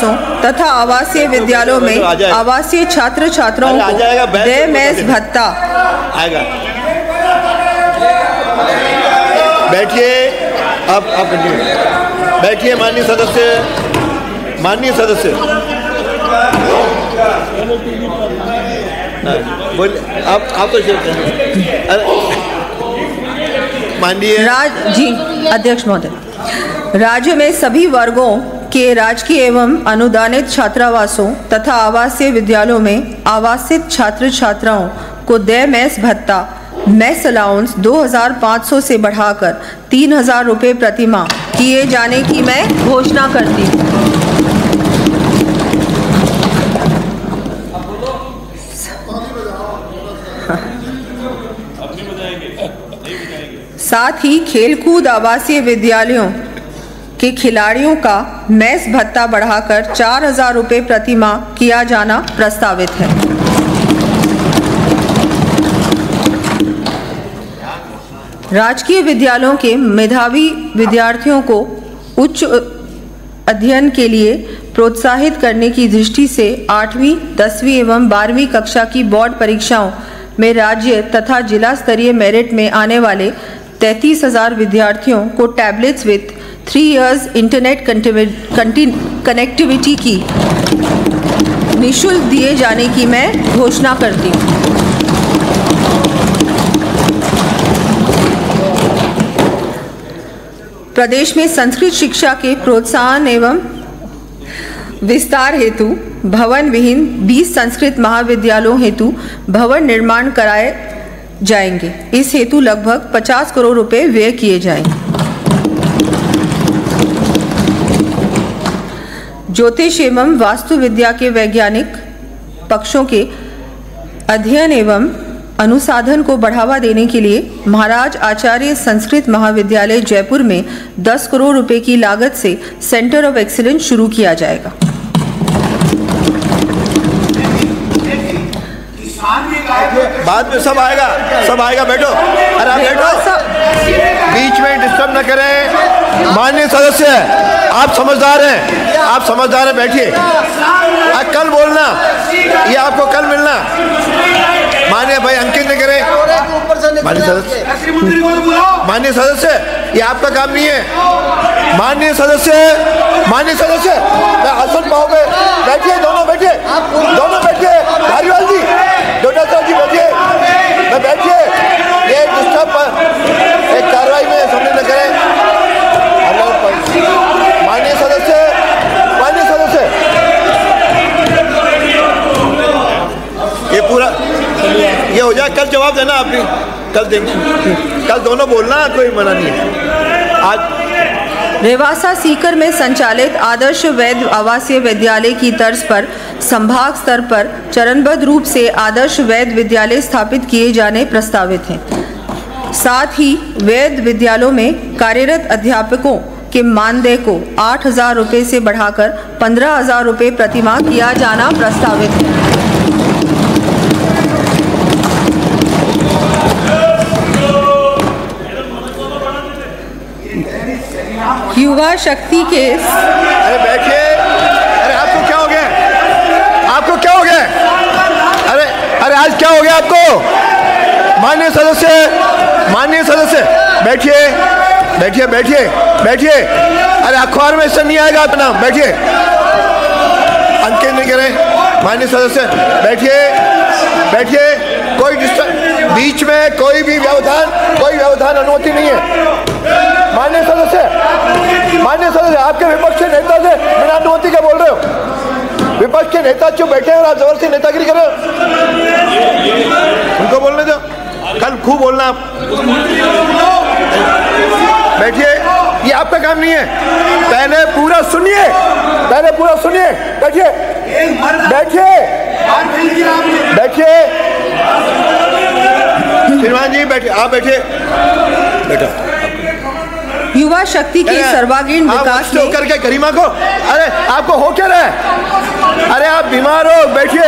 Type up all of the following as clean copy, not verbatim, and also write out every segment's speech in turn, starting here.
छात्रावासों तथा आवासीय विद्यालयों में आवासीय छात्र छात्राओं को देय मेस भत्ता। आएगा। बैठिए, आप बैठिए। माननीय सदस्य बोलिए। आप तो माननीय जी अध्यक्ष महोदय, राज्य में सभी वर्गों के राजकीय एवं अनुदानित छात्रावासों तथा आवासीय विद्यालयों में आवासित छात्र छात्राओं को देय मेस भत्ता मेस अलाउंस 2,500 से बढ़ाकर 3,000 रुपये प्रति माह किए जाने की मैं घोषणा करती हूँ। साथ ही खेलकूद आवासीय विद्यालयों के खिलाड़ियों का मेस भत्ता बढ़ाकर 4,000 रुपये प्रति माह किया जाना प्रस्तावित है। राजकीय विद्यालयों के मेधावी विद्यार्थियों को उच्च अध्ययन के लिए प्रोत्साहित करने की दृष्टि से 8वीं, 10वीं एवं 12वीं कक्षा की बोर्ड परीक्षाओं में राज्य तथा जिला स्तरीय मेरिट में आने वाले 33,000 विद्यार्थियों को tablets with 3 years internet connectivity की निःशुल्क दिए जाने की मैं घोषणा करती हूँ। प्रदेश में संस्कृत शिक्षा के प्रोत्साहन एवं विस्तार हेतु भवन विहीन 20 संस्कृत महाविद्यालयों हेतु भवन निर्माण कराए जाएंगे। इस हेतु लगभग 50 करोड़ रुपए व्यय किए जाएंगे। ज्योतिष एवं वास्तु विद्या के वैज्ञानिक पक्षों के अध्ययन एवं अनुसाधन को बढ़ावा देने के लिए महाराज आचार्य संस्कृत महाविद्यालय जयपुर में 10 करोड़ रुपए की लागत से सेंटर ऑफ एक्सीलेंस शुरू किया जाएगा। बाद में सब आएगा। बैठो। अरे आप बैठो, बीच में डिस्टर्ब न करें। माननीय सदस्य, आप समझदार हैं, बैठिए। कल बोलना, ये आपको कल मिलना। माननीय भाई अंकित न करें। माननीय सदस्य, ये आपका काम नहीं है। माननीय सदस्य, मैं हसन पाओगे। बैठिए, दोनों बैठिए। धारीवाल जी, डोटासर जी बैठिए। ये डिस्टर्ब एक कार्रवाई में सम्मिलित न करें। माननीय सदस्य, ये पूरा ये हो जाए। कल जवाब देना, आप भी कल देंगे। कल दोनों बोलना, कोई मना नहीं है। आज रेवासा सीकर में संचालित आदर्श वैद्य आवासीय विद्यालय की तर्ज पर संभाग स्तर पर चरणबद्ध रूप से आदर्श वैद्य विद्यालय स्थापित किए जाने प्रस्तावित हैं। साथ ही वैद्य विद्यालयों में कार्यरत अध्यापकों के मानदेय को 8,000 रुपये से बढ़ाकर 15,000 रुपये प्रति माह किया जाना प्रस्तावित है। युवा शक्ति के अरे बैठिए। अरे आपको क्या हो गया? अरे आज क्या हो गया आपको? माननीय सदस्य बैठिए। अरे अखबार में इससे नहीं आएगा अपना। बैठिए, अंकित नहीं करें। माननीय सदस्य बैठिए। कोई डिस्टर्ब, बीच में कोई व्यवधान अनुमति नहीं है। माननीय सदस्य, आपके विपक्ष के नेता से बिना अनुमति का बोल रहे हो। विपक्ष के नेता जो बैठे हैं और आप जबरदस्ती नेतागिरी कर रहे हो। उनको बोलने दो, कल खूब बोलना आप। बैठिए, ये आपका काम नहीं है। पहले पूरा सुनिए। बैठिए। श्रीमान जी बैठिए। आप बैठो। युवा शक्ति के सर्वांगीण विकास में करके गरिमा को, अरे आपको हो क्या रहा है? अरे आप बीमार हो, बैठिए।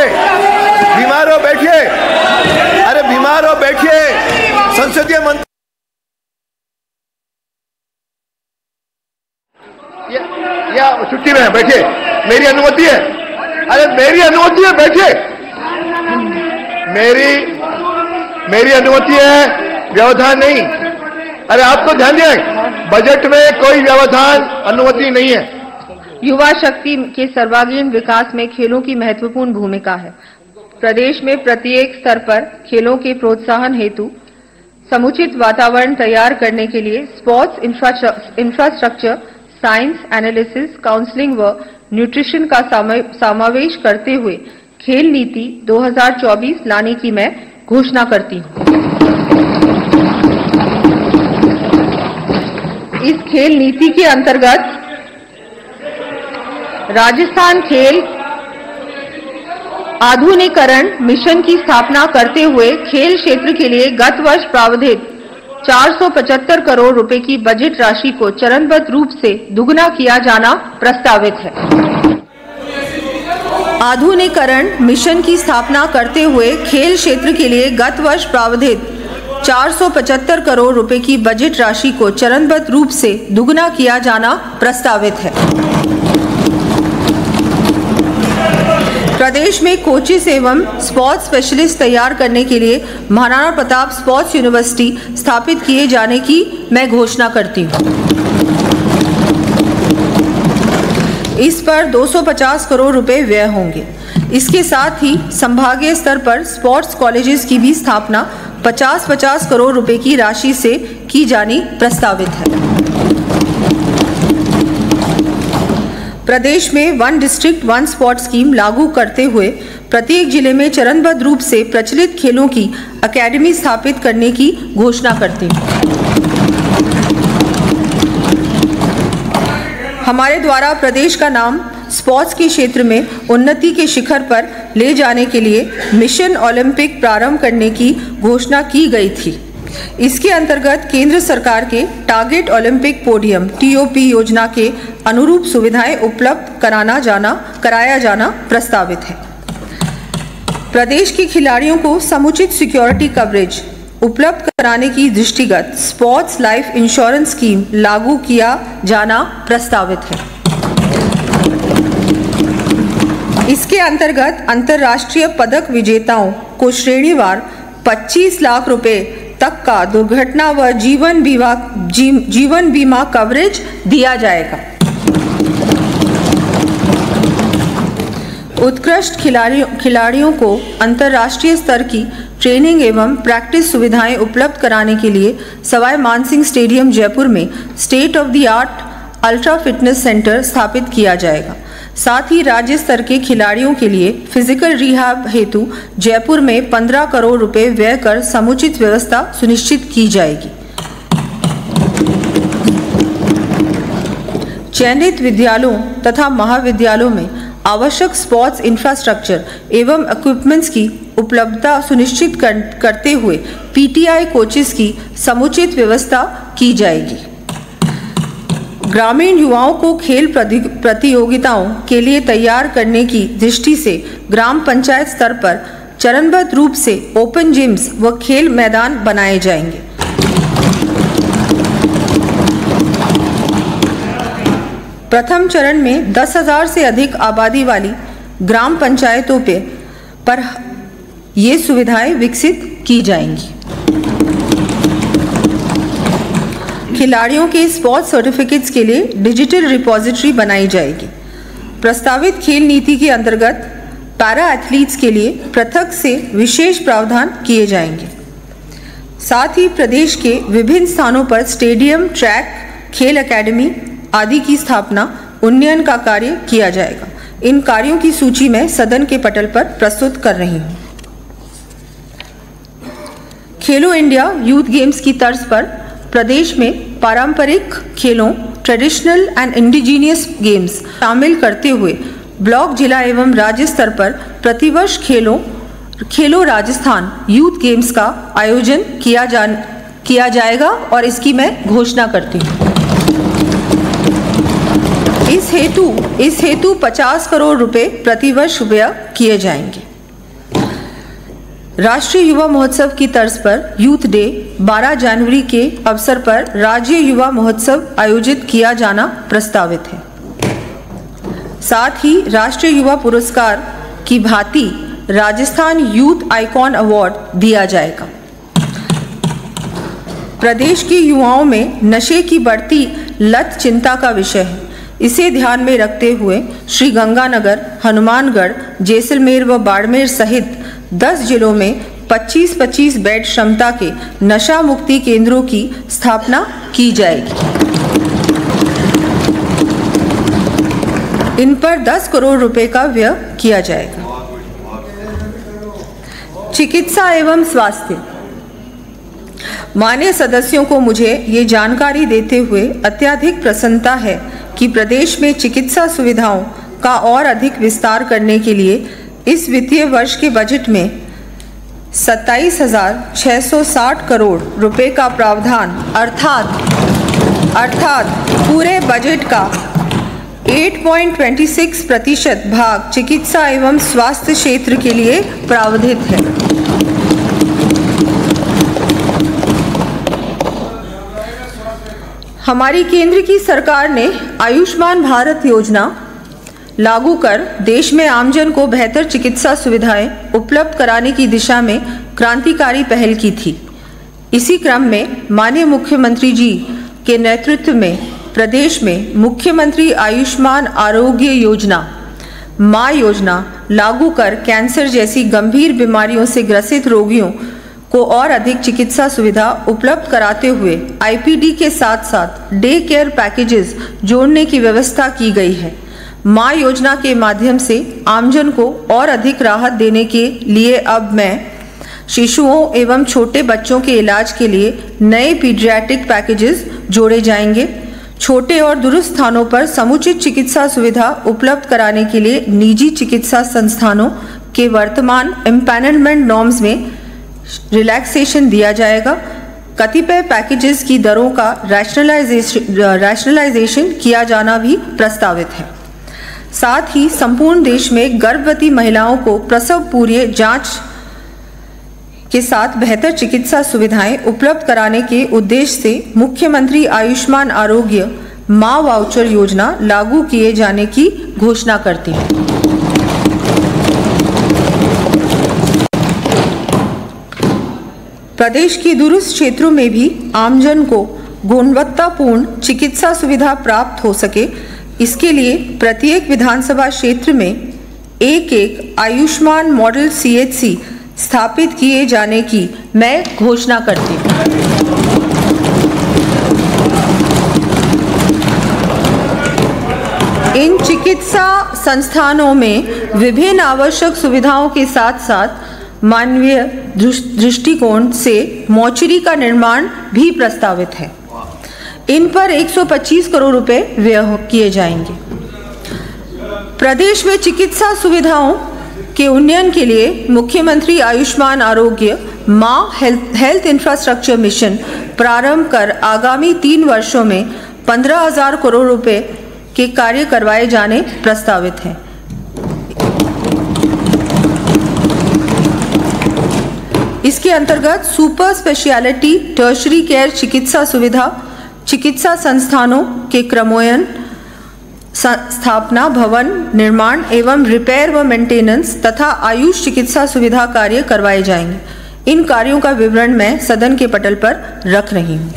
अरे बीमार हो, बैठिए। संसदीय मंत्री या छुट्टी में बैठिए। मेरी अनुमति है, अरे मेरी अनुमति है, बैठिए, मेरी अनुमति है, व्यवधान नहीं। अरे आपको ध्यान दें, बजट में कोई व्यवधान अनुमति नहीं है। युवा शक्ति के सर्वांगीण विकास में खेलों की महत्वपूर्ण भूमिका है। प्रदेश में प्रत्येक स्तर पर खेलों के प्रोत्साहन हेतु समुचित वातावरण तैयार करने के लिए sports infrastructure, science, analysis, counselling व न्यूट्रिशन का समावेश करते हुए खेल नीति 2024 लाने की मैं घोषणा करती हूँ। इस खेल नीति के अंतर्गत राजस्थान खेल आधुनिकीकरण मिशन की स्थापना करते हुए खेल क्षेत्र के लिए गत वर्ष प्रावधानित 475 करोड़ रुपए की बजट राशि को चरणबद्ध रूप से दुगना किया जाना प्रस्तावित है। आधुनिकीकरण मिशन की स्थापना करते हुए खेल क्षेत्र के लिए गत वर्ष प्रावधानित 475 करोड़ रुपए की बजट राशि को चरणबद्ध रूप से दुगना किया जाना प्रस्तावित है। प्रदेश में कोचेस एवं स्पोर्ट्स स्पेशलिस्ट तैयार करने के लिए महाराणा प्रताप स्पोर्ट्स यूनिवर्सिटी स्थापित किए जाने की मैं घोषणा करती हूँ। इस पर 250 करोड़ रुपए व्यय होंगे। इसके साथ ही संभागीय स्तर पर स्पोर्ट्स कॉलेजेस की भी स्थापना 50-50 करोड़ रुपए की राशि से की जानी प्रस्तावित है। प्रदेश में one district one sport scheme लागू करते हुए प्रत्येक जिले में चरणबद्ध रूप से प्रचलित खेलों की अकेडमी स्थापित करने की घोषणा करती हूँ। हमारे द्वारा प्रदेश का नाम स्पोर्ट्स के क्षेत्र में उन्नति के शिखर पर ले जाने के लिए मिशन ओलंपिक प्रारंभ करने की घोषणा की गई थी। इसके अंतर्गत केंद्र सरकार के टारगेट ओलंपिक पोडियम TOP योजना के अनुरूप सुविधाएं उपलब्ध कराया जाना प्रस्तावित है। प्रदेश के खिलाड़ियों को समुचित सिक्योरिटी कवरेज उपलब्ध कराने की दृष्टिगत स्पोर्ट्स लाइफ इंश्योरेंस स्कीम लागू किया जाना प्रस्तावित है। इसके अंतर्गत अंतर्राष्ट्रीय पदक विजेताओं को श्रेणीवार 25 लाख रुपए तक का दुर्घटना व जीवन बीमा कवरेज दिया जाएगा। उत्कृष्ट खिलाड़ियों को अंतर्राष्ट्रीय स्तर की ट्रेनिंग एवं प्रैक्टिस सुविधाएं उपलब्ध कराने के लिए सवाई मानसिंह स्टेडियम जयपुर में state of the art ultra fitness centre स्थापित किया जाएगा। साथ ही राज्य स्तर के खिलाड़ियों के लिए फिजिकल रिहैब हेतु जयपुर में 15 करोड़ रुपए व्यय कर समुचित व्यवस्था सुनिश्चित की जाएगी। चयनित विद्यालयों तथा महाविद्यालयों में आवश्यक स्पोर्ट्स इंफ्रास्ट्रक्चर एवं इक्विपमेंट्स की उपलब्धता सुनिश्चित करते हुए PTI कोचेस की समुचित व्यवस्था की जाएगी। ग्रामीण युवाओं को खेल प्रतियोगिताओं के लिए तैयार करने की दृष्टि से ग्राम पंचायत स्तर पर चरणबद्ध रूप से ओपन जिम्स व खेल मैदान बनाए जाएंगे। प्रथम चरण में 10,000 से अधिक आबादी वाली ग्राम पंचायतों पर ये सुविधाएं विकसित की जाएंगी। खिलाड़ियों के स्पोर्ट्स सर्टिफिकेट्स के लिए डिजिटल रिपॉजिटरी बनाई जाएगी। प्रस्तावित खेल नीति के अंतर्गत पैरा एथलीट्स के लिए पृथक से विशेष प्रावधान किए जाएंगे। साथ ही प्रदेश के विभिन्न स्थानों पर स्टेडियम, ट्रैक, खेल एकेडमी आदि की स्थापना, उन्नयन का कार्य किया जाएगा। इन कार्यों की सूची मैं सदन के पटल पर प्रस्तुत कर रही हूँ। खेलो इंडिया यूथ गेम्स की तर्ज पर प्रदेश में पारंपरिक खेलों ट्रेडिशनल एंड इंडिजीनियस गेम्स शामिल करते हुए ब्लॉक, जिला एवं राज्य स्तर पर प्रतिवर्ष खेलो राजस्थान यूथ गेम्स का आयोजन किया जाएगा और इसकी मैं घोषणा करती हूँ। इस हेतु 50 करोड़ रुपए प्रतिवर्ष व्यय किए जाएंगे। राष्ट्रीय युवा महोत्सव की तर्ज पर यूथ डे 12 जनवरी के अवसर पर राज्य युवा महोत्सव आयोजित किया जाना प्रस्तावित है। साथ ही राष्ट्रीय युवा पुरस्कार की भांति राजस्थान यूथ आइकॉन अवार्ड दिया जाएगा। प्रदेश के युवाओं में नशे की बढ़ती लत चिंता का विषय है। इसे ध्यान में रखते हुए श्री गंगानगर, हनुमानगढ़, जैसलमेर व बाड़मेर सहित 10 जिलों में 25-25 बेड क्षमता के नशा मुक्ति केंद्रों की स्थापना की जाएगी। इन पर 10 करोड़ रुपए का व्यय किया जाएगा। चिकित्सा एवं स्वास्थ्य। माननीय सदस्यों को मुझे ये जानकारी देते हुए अत्यधिक प्रसन्नता है कि प्रदेश में चिकित्सा सुविधाओं का और अधिक विस्तार करने के लिए इस वित्तीय वर्ष के बजट में 27,660 करोड़ रुपए का प्रावधान अर्थात पूरे बजट का 8.26% भाग चिकित्सा एवं स्वास्थ्य क्षेत्र के लिए प्रावधानित है। हमारी केंद्र की सरकार ने आयुष्मान भारत योजना लागू कर देश में आमजन को बेहतर चिकित्सा सुविधाएं उपलब्ध कराने की दिशा में क्रांतिकारी पहल की थी। इसी क्रम में माननीय मुख्यमंत्री जी के नेतृत्व में प्रदेश में मुख्यमंत्री आयुष्मान आरोग्य योजना मां योजना लागू कर कैंसर जैसी गंभीर बीमारियों से ग्रसित रोगियों को और अधिक चिकित्सा सुविधा उपलब्ध कराते हुए आईपीडी के साथ साथ डे केयर पैकेजेस जोड़ने की व्यवस्था की गई है। मां योजना के माध्यम से आमजन को और अधिक राहत देने के लिए अब मैं शिशुओं एवं छोटे बच्चों के इलाज के लिए नए पीडियाट्रिक पैकेजेस जोड़े जाएंगे। छोटे और दूरस्थ स्थानों पर समुचित चिकित्सा सुविधा उपलब्ध कराने के लिए निजी चिकित्सा संस्थानों के वर्तमान एम्पैनलमेंट नॉर्म्स में रिलैक्सेशन दिया जाएगा। कतिपय पैकेजेस की दरों का रैशनलाइजेशन किया जाना भी प्रस्तावित है। साथ ही संपूर्ण देश में गर्भवती महिलाओं को प्रसव पूर्व जांच के साथ बेहतर चिकित्सा सुविधाएं उपलब्ध कराने के उद्देश्य से मुख्यमंत्री आयुष्मान आरोग्य मां वाउचर योजना लागू किए जाने की घोषणा करती है। प्रदेश के दूरस्थ क्षेत्रों में भी आमजन को गुणवत्तापूर्ण चिकित्सा सुविधा प्राप्त हो सके, इसके लिए प्रत्येक विधानसभा क्षेत्र में एक आयुष्मान मॉडल सीएचसी स्थापित किए जाने की मैं घोषणा करती हूँ। इन चिकित्सा संस्थानों में विभिन्न आवश्यक सुविधाओं के साथ साथ मानवीय दृष्टिकोण से मोर्चरी का निर्माण भी प्रस्तावित है। इन पर 125 करोड़ रुपए व्यय किए जाएंगे। प्रदेश में चिकित्सा सुविधाओं के उन्नयन के लिए मुख्यमंत्री आयुष्मान आरोग्य मां हेल्थ इंफ्रास्ट्रक्चर मिशन प्रारंभ कर आगामी 3 वर्षों में 15,000 करोड़ रुपए के कार्य करवाए जाने प्रस्तावित हैं। इसके अंतर्गत सुपर स्पेशलिटी टर्शरी केयर चिकित्सा सुविधा, चिकित्सा संस्थानों के क्रमोन्नयन, स्थापना, भवन निर्माण एवं रिपेयर व मेंटेनेंस तथा आयुष चिकित्सा सुविधा कार्य करवाए जाएंगे। इन कार्यों का विवरण मैं सदन के पटल पर रख रही हूं।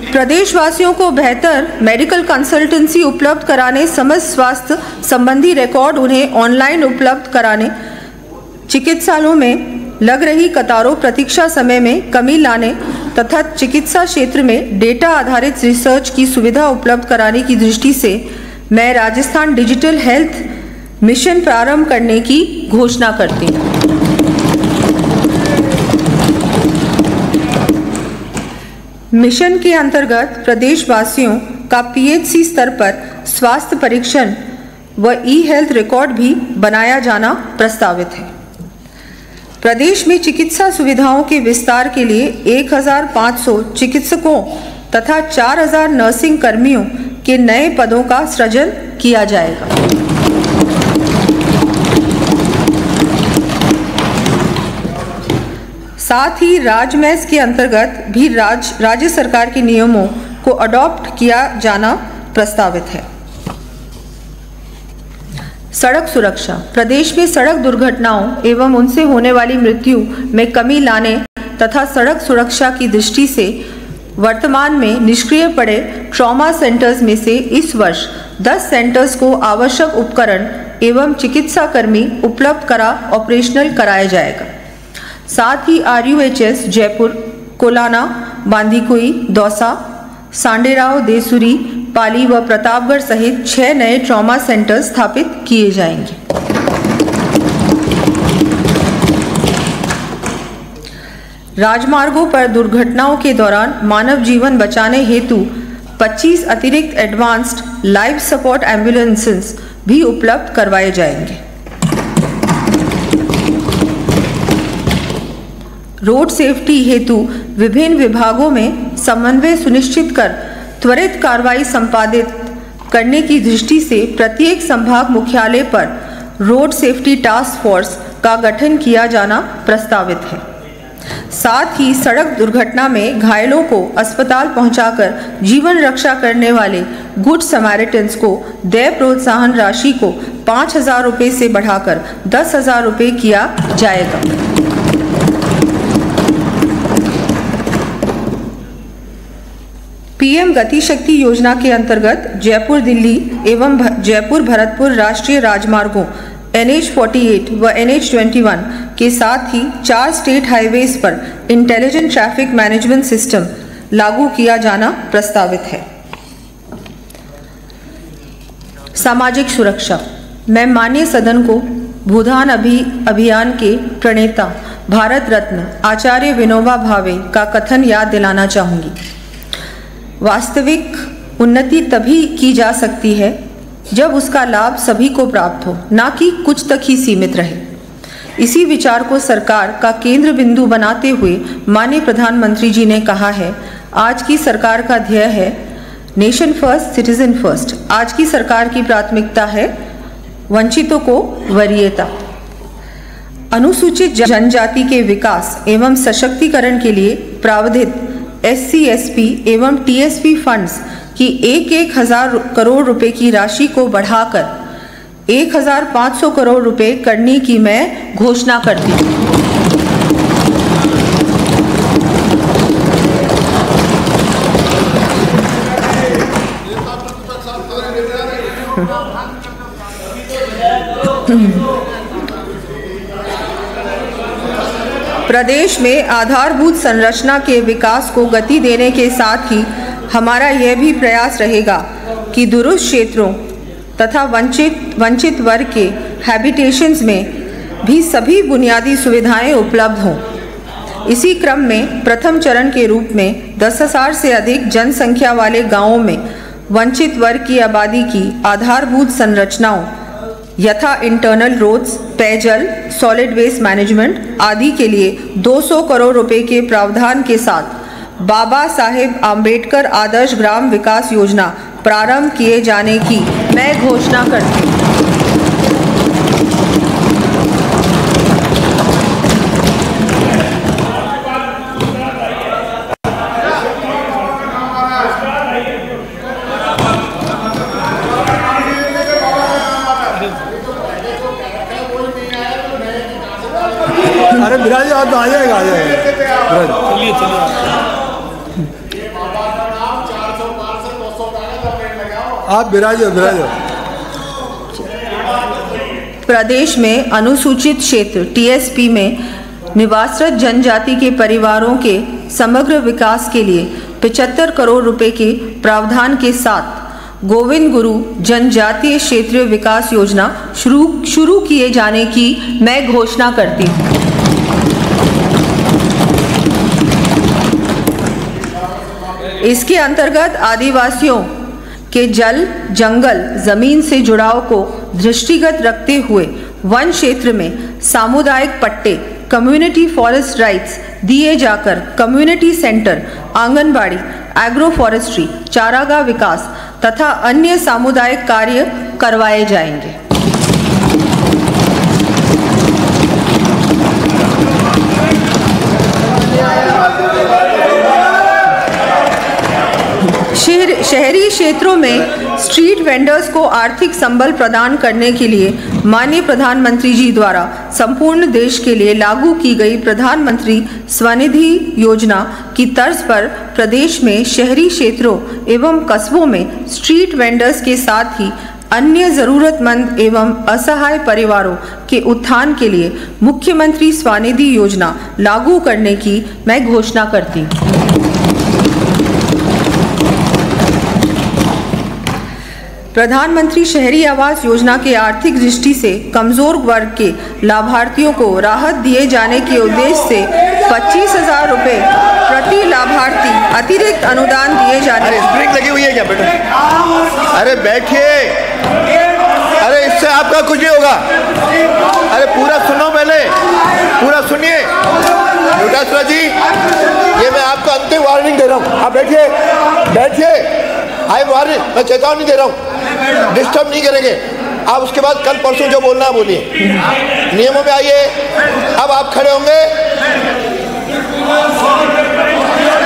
प्रदेशवासियों को बेहतर मेडिकल कंसल्टेंसी उपलब्ध कराने, समस्त स्वास्थ्य संबंधी रिकॉर्ड उन्हें ऑनलाइन उपलब्ध कराने, चिकित्सालयों में लग रही कतारों प्रतीक्षा समय में कमी लाने तथा चिकित्सा क्षेत्र में डेटा आधारित रिसर्च की सुविधा उपलब्ध कराने की दृष्टि से मैं राजस्थान डिजिटल हेल्थ मिशन प्रारंभ करने की घोषणा करती हूँ। मिशन के अंतर्गत प्रदेशवासियों का पीएचसी स्तर पर स्वास्थ्य परीक्षण व ई हेल्थ रिकॉर्ड भी बनाया जाना प्रस्तावित है। प्रदेश में चिकित्सा सुविधाओं के विस्तार के लिए 1500 चिकित्सकों तथा 4000 नर्सिंग कर्मियों के नए पदों का सृजन किया जाएगा। साथ ही राजमैस के अंतर्गत भी राज्य सरकार के नियमों को अडॉप्ट किया जाना प्रस्तावित है। सड़क सुरक्षा। प्रदेश में सड़क दुर्घटनाओं एवं उनसे होने वाली मृत्यु में कमी लाने तथा सड़क सुरक्षा की दृष्टि से वर्तमान में निष्क्रिय पड़े ट्रॉमा सेंटर्स में से इस वर्ष 10 सेंटर्स को आवश्यक उपकरण एवं चिकित्सा कर्मी उपलब्ध करा ऑपरेशनल कराया जाएगा। साथ ही RUHS जयपुर, कोलाना, बांदीकुई, दौसा, सांडेराव, देसुरी, पाली व प्रतापगढ़ सहित 6 नए ट्रॉमा सेंटर स्थापित किए जाएंगे। राजमार्गों पर दुर्घटनाओं के दौरान मानव जीवन बचाने हेतु 25 अतिरिक्त एडवांस्ड लाइफ सपोर्ट एम्बुलेंसेस भी उपलब्ध करवाए जाएंगे। रोड सेफ्टी हेतु विभिन्न विभागों में समन्वय सुनिश्चित कर त्वरित कार्रवाई संपादित करने की दृष्टि से प्रत्येक संभाग मुख्यालय पर रोड सेफ्टी टास्क फोर्स का गठन किया जाना प्रस्तावित है। साथ ही सड़क दुर्घटना में घायलों को अस्पताल पहुंचाकर जीवन रक्षा करने वाले गुड समैरिटन्स को देय प्रोत्साहन राशि को 5,000 रुपये से बढ़ाकर 10,000 रुपये किया जाएगा। PM गति शक्ति योजना के अंतर्गत जयपुर दिल्ली एवं जयपुर भरतपुर राष्ट्रीय राजमार्गों NH48 व NH21 के साथ ही 4 स्टेट हाईवेज पर इंटेलिजेंट ट्रैफिक मैनेजमेंट सिस्टम लागू किया जाना प्रस्तावित है। सामाजिक सुरक्षा। मैं माननीय सदन को भूदान अभियान के प्रणेता भारत रत्न आचार्य विनोबा भावे का कथन याद दिलाना चाहूँगी। वास्तविक उन्नति तभी की जा सकती है जब उसका लाभ सभी को प्राप्त हो, ना कि कुछ तक ही सीमित रहे। इसी विचार को सरकार का केंद्र बिंदु बनाते हुए माननीय प्रधानमंत्री जी ने कहा है, आज की सरकार का ध्येय है नेशन फर्स्ट सिटीजन फर्स्ट। आज की सरकार की प्राथमिकता है वंचितों को वरीयता। अनुसूचित जनजाति के विकास एवं सशक्तिकरण के लिए प्रावधानित SC, SP एवं TSP फंड्स की 1,000 करोड़ रुपए की राशि को बढ़ाकर 1,500 करोड़ रुपए करने की मैं घोषणा करती हूँ। प्रदेश में आधारभूत संरचना के विकास को गति देने के साथ ही हमारा यह भी प्रयास रहेगा कि दुर्गम क्षेत्रों तथा वंचित वर्ग के हैबिटेशंस में भी सभी बुनियादी सुविधाएं उपलब्ध हों। इसी क्रम में प्रथम चरण के रूप में 10,000 से अधिक जनसंख्या वाले गांवों में वंचित वर्ग की आबादी की आधारभूत संरचनाओं यथा इंटरनल रोड्स, पेयजल, सॉलिड वेस्ट मैनेजमेंट आदि के लिए 200 करोड़ रुपए के प्रावधान के साथ बाबा साहेब आम्बेडकर आदर्श ग्राम विकास योजना प्रारंभ किए जाने की मैं घोषणा करती हूँ। अरे विराज आप तो आ जाएगा चलिए आप विराजो। प्रदेश में अनुसूचित क्षेत्र TSP में निवासरत जनजाति के परिवारों के समग्र विकास के लिए 75 करोड़ रुपए के प्रावधान के साथ गोविंद गुरु जनजातीय क्षेत्रीय विकास योजना शुरू किए जाने की मैं घोषणा करती हूँ। इसके अंतर्गत आदिवासियों के जल, जंगल, जमीन से जुड़ाव को दृष्टिगत रखते हुए वन क्षेत्र में सामुदायिक पट्टे कम्युनिटी फॉरेस्ट राइट्स दिए जाकर community centre, anganwadi, agro forestry, चारागाह विकास तथा अन्य सामुदायिक कार्य करवाए जाएंगे। शहरी क्षेत्रों में स्ट्रीट वेंडर्स को आर्थिक संबल प्रदान करने के लिए माननीय प्रधानमंत्री जी द्वारा संपूर्ण देश के लिए लागू की गई प्रधानमंत्री स्वनिधि योजना की तर्ज पर प्रदेश में शहरी क्षेत्रों एवं कस्बों में स्ट्रीट वेंडर्स के साथ ही अन्य जरूरतमंद एवं असहाय परिवारों के उत्थान के लिए मुख्यमंत्री स्वनिधि योजना लागू करने की मैं घोषणा करती हूँ। प्रधानमंत्री शहरी आवास योजना के आर्थिक दृष्टि से कमजोर वर्ग के लाभार्थियों को राहत दिए जाने के उद्देश्य से 25,000 रुपये प्रति लाभार्थी अतिरिक्त अनुदान दिए जाने। अरे स्प्रिंग लगी हुई है क्या बेटा? अरे बैठिए, अरे इससे आपका कुछ नहीं होगा। अरे पूरा सुनो, पहले पूरा सुनिए। युटासरा जी, ये मैं आपको अंतिम वार्निंग दे रहा हूँ। आप बैठिए, बैठिए। आई वार्निंग, मैं चेतावनी दे रहा हूँ, डिस्टर्ब नहीं करेंगे। आप उसके बाद कल परसों जो बोलना है बोलिए, नियमों में आइए। अब आप खड़े होंगे,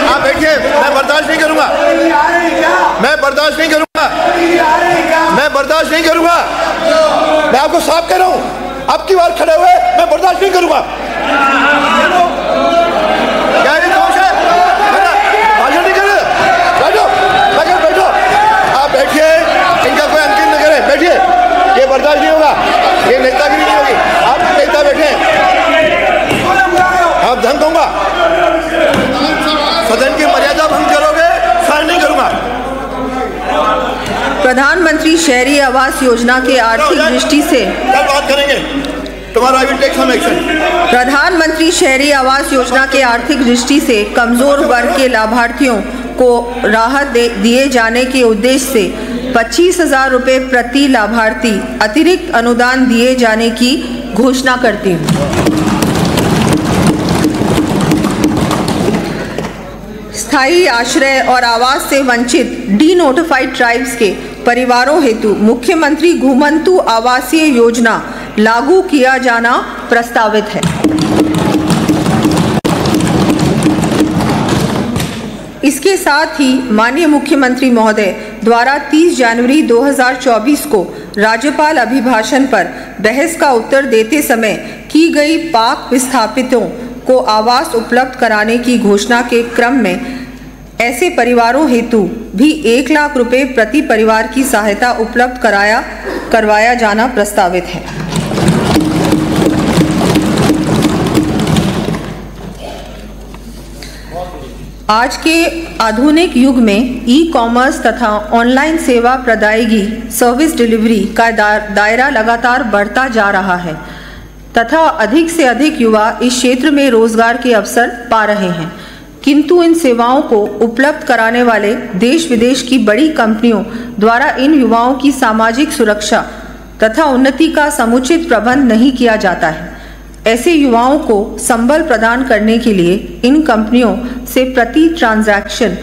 आप बैठिए। मैं बर्दाश्त नहीं करूंगा, मैं बर्दाश्त नहीं करूंगा, मैं बर्दाश्त नहीं करूंगा। मैं आपको साफ कह रहा हूं, अब की बार खड़े हुए मैं बर्दाश्त नहीं करूंगा। क्या ये दोष है? भाषण नहीं कर रहे? बैठो, बैठो, आप बैठिए। इनका कोई अंतिम न करे, बैठिए। ये बर्दाश्त नहीं होगा, ये नेतागिरी नहीं होगी। आप नेता बैठे, आप धन दूंगा। सदन की मर्यादा भंग करोगे, सहन नहीं करूंगा। प्रधानमंत्री शहरी आवास योजना के आर्थिक दृष्टि से कल बात करेंगे, तुम्हारा I will take some action. प्रधानमंत्री शहरी आवास योजना के आर्थिक दृष्टि से कमजोर वर्ग के लाभार्थियों को राहत दिए जाने के उद्देश्य से 25,000 रुपये प्रति लाभार्थी अतिरिक्त अनुदान दिए जाने की घोषणा करती हूँ। स्थायी आश्रय और आवास से वंचित डीनोटिफाइड ट्राइब्स के परिवारों हेतु मुख्यमंत्री घुमंतु आवासीय योजना लागू किया जाना प्रस्तावित है। इसके साथ ही माननीय मुख्यमंत्री महोदय द्वारा 30 जनवरी 2024 को राज्यपाल अभिभाषण पर बहस का उत्तर देते समय की गई पाक विस्थापितों को आवास उपलब्ध कराने की घोषणा के क्रम में ऐसे परिवारों हेतु भी 1 लाख रुपए प्रति परिवार की सहायता उपलब्ध करवाया जाना प्रस्तावित है। आज के आधुनिक युग में ई कॉमर्स तथा ऑनलाइन सेवा प्रदायगी सर्विस डिलीवरी का दायरा लगातार बढ़ता जा रहा है तथा अधिक से अधिक युवा इस क्षेत्र में रोजगार के अवसर पा रहे हैं, किंतु इन सेवाओं को उपलब्ध कराने वाले देश विदेश की बड़ी कंपनियों द्वारा इन युवाओं की सामाजिक सुरक्षा तथा उन्नति का समुचित प्रबंध नहीं किया जाता है। ऐसे युवाओं को संबल प्रदान करने के लिए इन कंपनियों से प्रति ट्रांजैक्शन